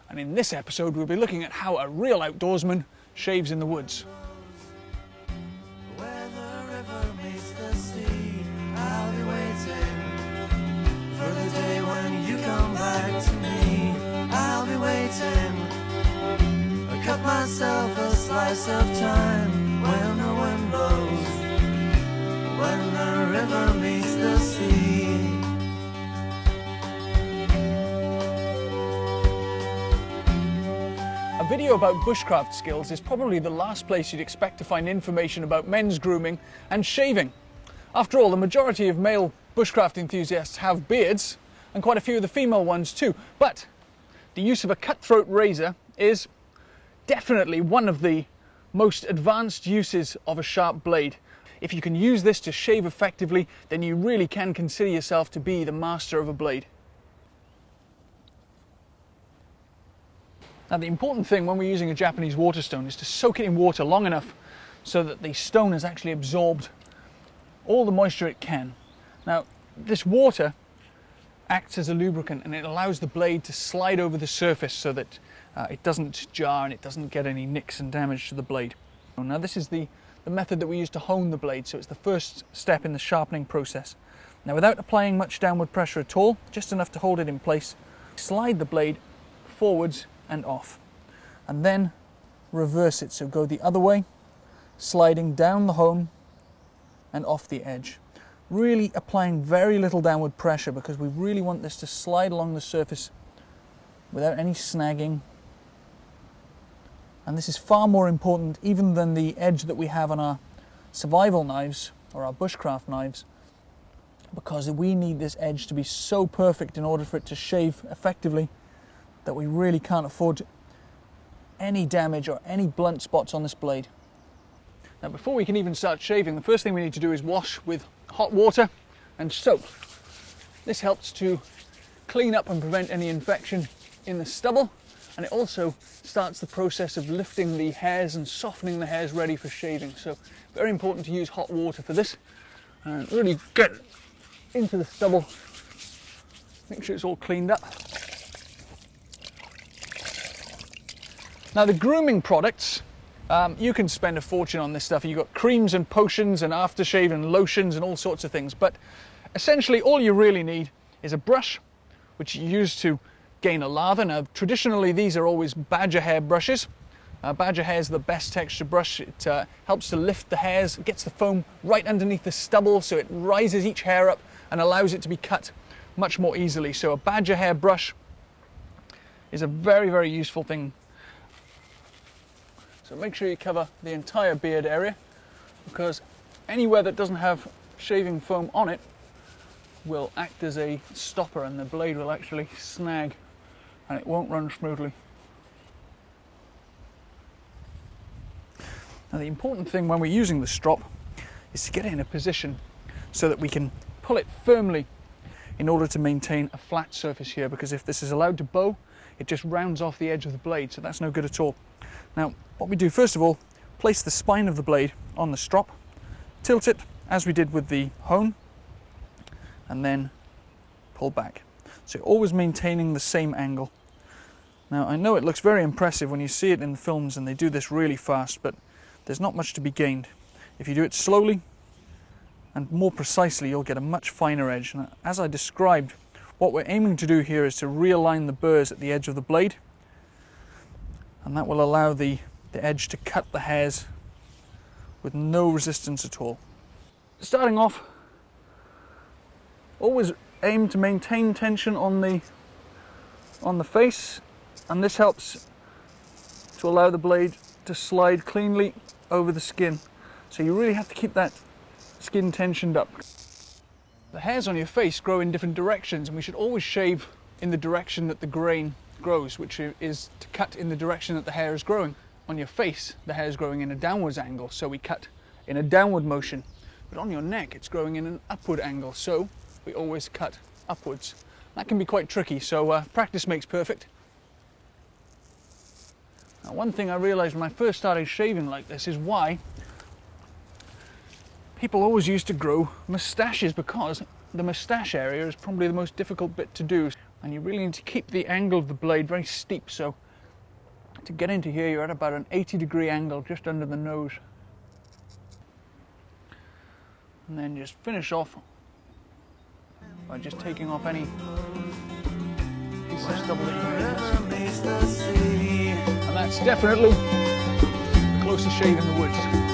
and in this episode we'll be looking at how a real outdoorsman shaves in the woods. Where the river meets the sea, I'll be waiting for the day when you come back to me. I'll be waiting. I cut myself a slice of time when the wind blows, when the river meets the sea. A video about bushcraft skills is probably the last place you'd expect to find information about men's grooming and shaving. After all, the majority of male bushcraft enthusiasts have beards, and quite a few of the female ones too, but the use of a cutthroat razor is definitely one of the most advanced uses of a sharp blade. If you can use this to shave effectively, then you really can consider yourself to be the master of a blade. Now, the important thing when we're using a Japanese waterstone is to soak it in water long enough so that the stone has actually absorbed all the moisture it can. Now, this water acts as a lubricant and it allows the blade to slide over the surface so that it doesn't jar and it doesn't get any nicks and damage to the blade. Now, this is the method that we use to hone the blade, so it's the first step in the sharpening process. Now, without applying much downward pressure at all, just enough to hold it in place, slide the blade forwards and off, and then reverse it, so go the other way, sliding down the hone and off the edge, really applying very little downward pressure because we really want this to slide along the surface without any snagging. And this is far more important even than the edge that we have on our survival knives or our bushcraft knives, because we need this edge to be so perfect in order for it to shave effectively that we really can't afford any damage or any blunt spots on this blade. Now, before we can even start shaving, the first thing we need to do is wash with hot water and soap. This helps to clean up and prevent any infection in the stubble, and it also starts the process of lifting the hairs and softening the hairs ready for shaving. So very important to use hot water for this and really get into the stubble, make sure it's all cleaned up. Now, the grooming products, you can spend a fortune on this stuff. You've got creams and potions and aftershave and lotions and all sorts of things, but essentially all you really need is a brush, which you use to gain a lather. Now, traditionally these are always badger hair brushes. Badger hair is the best texture brush. It helps to lift the hairs, gets the foam right underneath the stubble, so it rises each hair up and allows it to be cut much more easily. So a badger hair brush is a very, very useful thing. So make sure you cover the entire beard area, because anywhere that doesn't have shaving foam on it will act as a stopper and the blade will actually snag and it won't run smoothly. Now, the important thing when we're using the strop is to get it in a position so that we can pull it firmly in order to maintain a flat surface here, because if this is allowed to bow, it just rounds off the edge of the blade, so that's no good at all. Now, what we do first of all, place the spine of the blade on the strop, tilt it as we did with the hone, and then pull back. So you're always maintaining the same angle. Now, I know it looks very impressive when you see it in the films and they do this really fast, but there's not much to be gained. If you do it slowly and more precisely, you'll get a much finer edge. And as I described, what we're aiming to do here is to realign the burrs at the edge of the blade, and that will allow the edge to cut the hairs with no resistance at all. Starting off, always aim to maintain tension on the face, and this helps to allow the blade to slide cleanly over the skin. So you really have to keep that skin tensioned up. The hairs on your face grow in different directions, and we should always shave in the direction that the grain grows, which is to cut in the direction that the hair is growing. On your face, the hair is growing in a downwards angle, so we cut in a downward motion. But on your neck, it's growing in an upward angle, so we always cut upwards. That can be quite tricky, so practice makes perfect. Now, one thing I realized when I first started shaving like this is why people always used to grow moustaches, because the moustache area is probably the most difficult bit to do. And you really need to keep the angle of the blade very steep, so to get into here you're at about an 80-degree angle just under the nose. And then just finish off by just taking off any piece of stubble that you made. And that's definitely the closest shave in the woods.